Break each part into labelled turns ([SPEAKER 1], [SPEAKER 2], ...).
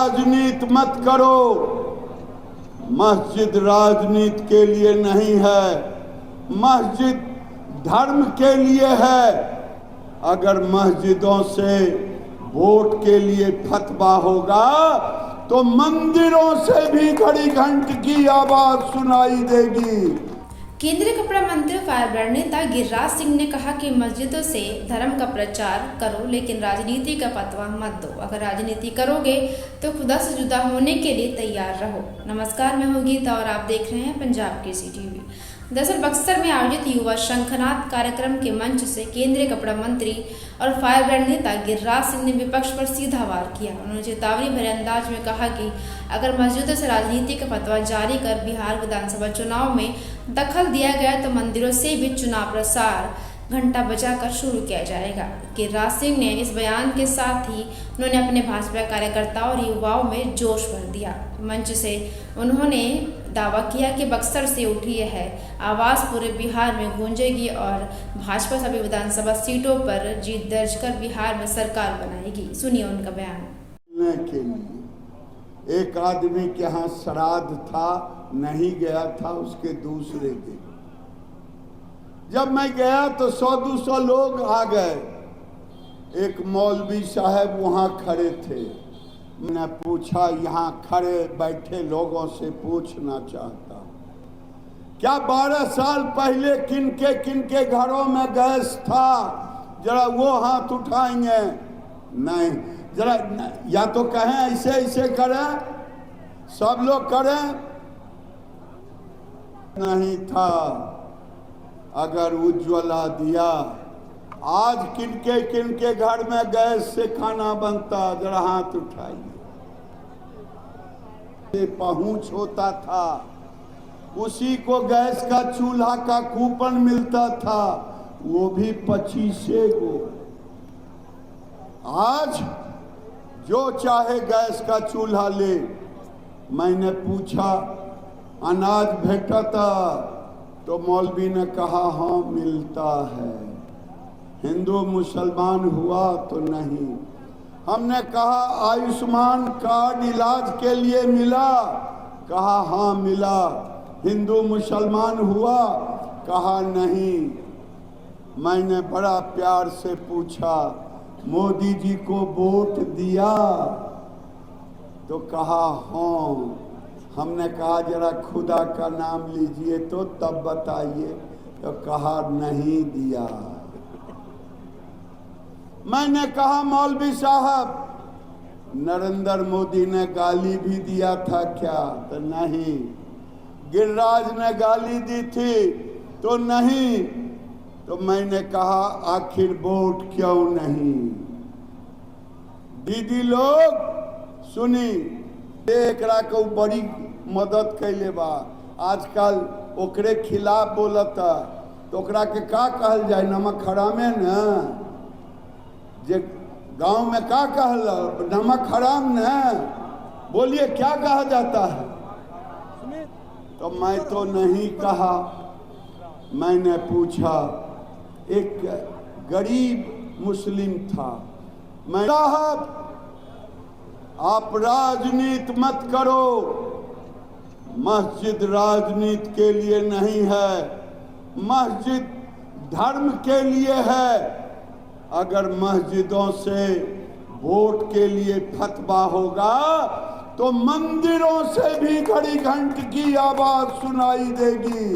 [SPEAKER 1] राजनीति मत करो। मस्जिद राजनीति के लिए नहीं है, मस्जिद धर्म के लिए है। अगर मस्जिदों से वोट के लिए फतवा होगा तो मंदिरों से भी घड़ी घंट की आवाज सुनाई देगी।
[SPEAKER 2] केंद्रीय कपड़ा मंत्री फायर ब्रांड नेता गिरिराज सिंह ने कहा कि मस्जिदों से धर्म का प्रचार करो, लेकिन राजनीति का फतवा मत दो। अगर राजनीति करोगे तो खुदा से जुदा होने के लिए तैयार रहो। नमस्कार, मैं हूँ गीता और आप देख रहे हैं पंजाब केसरी टीवी। दरअसल बक्सर में आयोजित युवा शंखनाद कार्यक्रम के मंच से केंद्रीय कपड़ा मंत्री और फायर ब्रांड नेता गिरिराज सिंह ने विपक्ष पर सीधा वार किया। उन्होंने चेतावनी भरे अंदाज में कहा कि अगर मस्जिदों से राजनीति का फतवा जारी कर बिहार विधानसभा चुनाव में दखल दिया गया तो मंदिरों से भी चुनाव प्रसार घंटा बजाकर शुरू किया जाएगा। गिरिराज सिंह ने इस बयान के साथ ही उन्होंने अपने भाजपा कार्यकर्ताओं और युवाओं में जोश भर दिया। मंच से उन्होंने दावा किया कि बक्सर से उठी है आवाज़ पूरे बिहार में गूंजेगी और भाजपा सभी विधानसभा सीटों पर जीत दर्ज कर बिहार में सरकार बनाएगी। सुनिए उनका बयान।
[SPEAKER 1] के लिए एक आदमी के यहाँ श्राद्ध था, नहीं गया था, उसके दूसरे दिन जब मैं गया तो 100-200 लोग आ गए। एक मौलवी साहब वहाँ खड़े थे। मैंने पूछा, यहाँ खड़े बैठे लोगों से पूछना चाहता, क्या 12 साल पहले किनके घरों में गैस था? जरा वो हाथ उठाएंगे। नहीं, जरा या तो कहें ऐसे ऐसे करें, सब लोग करें। नहीं था। अगर उज्ज्वला दिया, आज किनके घर में गैस से खाना बनता? जरा हाथ उठाइए। पहुंच होता था, उसी को गैस का चूल्हा का कूपन मिलता था, वो भी 25 को। आज जो चाहे गैस का चूल्हा ले। मैंने पूछा, अनाज भेटता? तो मौलवी ने कहा हाँ मिलता है। हिंदू मुसलमान हुआ तो नहीं। हमने कहा आयुष्मान कार्ड इलाज के लिए मिला? कहा हाँ मिला। हिंदू मुसलमान हुआ? कहा नहीं। मैंने बड़ा प्यार से पूछा, मोदी जी को वोट दिया? तो कहा हाँ। हमने कहा जरा खुदा का नाम लीजिए तो तब बताइए। तो कहा नहीं दिया। मैंने कहा मौलवी साहब, नरेंद्र मोदी ने गाली भी दिया था क्या? तो नहीं। गिरिराज ने गाली दी थी? तो नहीं। तो मैंने कहा आखिर वोट क्यों नहीं? दीदी लोग सुनी, एकरा को बड़ी मदद कैले बा। आजकल ओकरे खिलाफ बोलता तो ओकरा के का कहल जाए? नमक हरामे न। जे गांव में का कहल? नमक हराम न। बोलिए क्या कहा जाता है? तो मैं तो नहीं कहा। मैंने पूछा, एक गरीब मुस्लिम था। मैं साहब आप राजनीति मत करो। मस्जिद राजनीति के लिए नहीं है, मस्जिद धर्म के लिए है। अगर मस्जिदों से वोट के लिए फतवा होगा तो मंदिरों से भी घड़ी घंट की आवाज सुनाई देगी।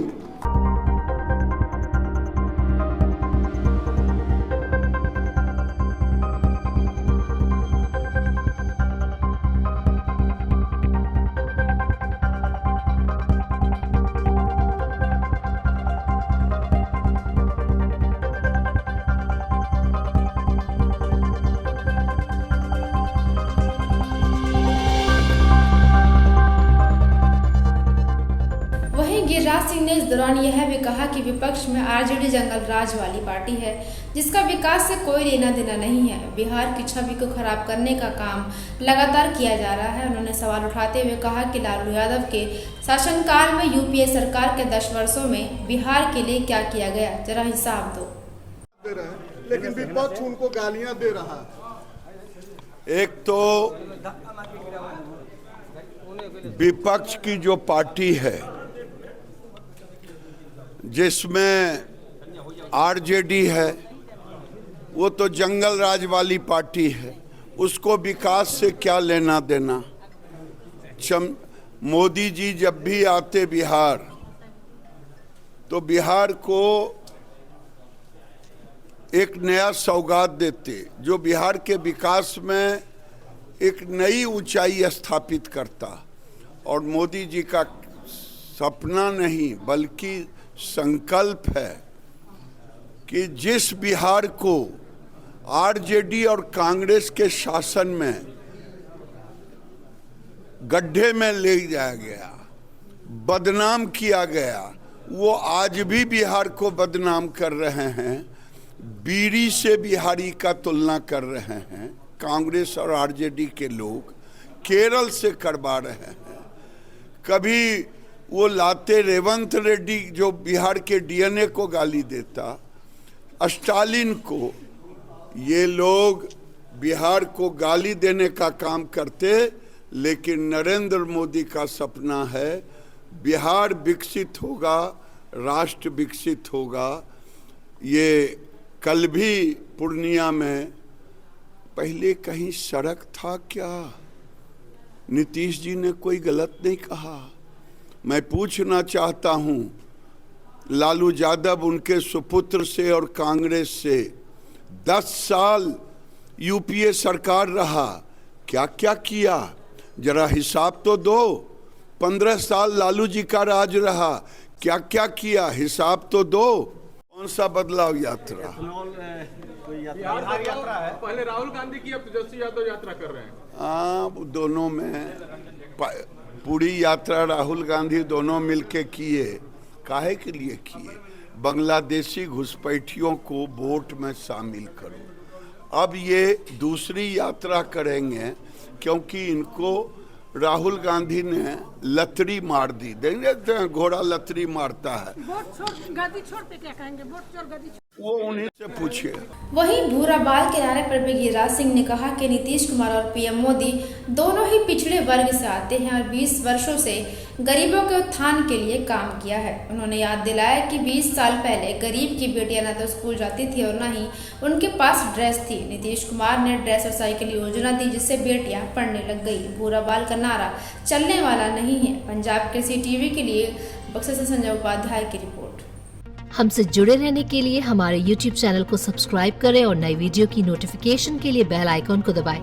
[SPEAKER 2] गिरिराज सिंह ने इस दौरान यह भी कहा कि विपक्ष में आरजेडी जंगल राज वाली पार्टी है, जिसका विकास से कोई लेना देना नहीं है। बिहार की छवि को खराब करने का काम लगातार किया जा रहा है। उन्होंने सवाल उठाते हुए कहा कि लालू यादव के शासनकाल में यूपीए सरकार के 10 वर्षों में बिहार के लिए क्या किया गया, जरा हिसाब दो।
[SPEAKER 3] दे रहे हैं, लेकिन विपक्ष उनको गालियां दे रहा है।
[SPEAKER 1] एक तो विपक्ष की जो पार्टी है जिसमें आरजेडी है, वो तो जंगल राज वाली पार्टी है, उसको विकास से क्या लेना देना। मोदी जी जब भी आते बिहार तो बिहार को एक नया सौगात देते जो बिहार के विकास में एक नई ऊंचाई स्थापित करता। और मोदी जी का सपना नहीं बल्कि संकल्प है कि जिस बिहार को आरजेडी और कांग्रेस के शासन में गड्ढे में ले जाया गया, बदनाम किया गया, वो आज भी बिहार को बदनाम कर रहे हैं। बीड़ी से बिहारी का तुलना कर रहे हैं कांग्रेस और आरजेडी के लोग, केरल से करवा रहे हैं। कभी वो लाते रेवंत रेड्डी जो बिहार के डीएनए को गाली देता, स्टालिन को। ये लोग बिहार को गाली देने का काम करते, लेकिन नरेंद्र मोदी का सपना है बिहार विकसित होगा, राष्ट्र विकसित होगा। ये कल भी पूर्णिया में पहले कहीं सड़क था क्या? नीतीश जी ने कोई गलत नहीं कहा। मैं पूछना चाहता हूं, लालू यादव उनके सुपुत्र से और कांग्रेस से 10 साल यूपीए सरकार रहा, क्या क्या किया जरा हिसाब तो दो। 15 साल लालू जी का राज रहा, क्या क्या किया हिसाब तो दो। कौन सा बदलाव यात्रा?
[SPEAKER 3] यात्रा है। पहले राहुल गांधी की, अब तेजस्वी यादव यात्रा कर रहे हैं।
[SPEAKER 1] हाँ, दोनों में पूरी यात्रा राहुल गांधी दोनों मिलके किए। काहे के लिए किए? बांग्लादेशी घुसपैठियों को वोट में शामिल करो। अब ये दूसरी यात्रा करेंगे क्योंकि इनको राहुल गांधी ने लतरी मार दी। देखते हैं घोड़ा लतरी मारता है।
[SPEAKER 4] वोट छोड़ गादी छोड़ पे क्या कहेंगे? वोट छोड़ गादी छोड़।
[SPEAKER 1] वो उन्हीं से पूछिए।
[SPEAKER 2] वहीं भूराबाल के नारे पर भी गिरिराज सिंह ने कहा कि नीतीश कुमार और पीएम मोदी दोनों ही पिछड़े वर्ग से आते हैं और 20 वर्षों से गरीबों के उत्थान के लिए काम किया है। उन्होंने याद दिलाया कि 20 साल पहले गरीब की बेटियां न तो स्कूल जाती थी और न ही उनके पास ड्रेस थी। नीतीश कुमार ने ड्रेस और साइकिल योजना दी जिससे बेटियां पढ़ने लग गई। भूराबाल का नारा चलने वाला नहीं है। पंजाब केसरी टीवी के लिए बक्सर से संजय उपाध्याय की रिपोर्ट।
[SPEAKER 5] हमसे जुड़े रहने के लिए हमारे YouTube चैनल को सब्सक्राइब करें और नई वीडियो की नोटिफिकेशन के लिए बेल आइकॉन को दबाएं।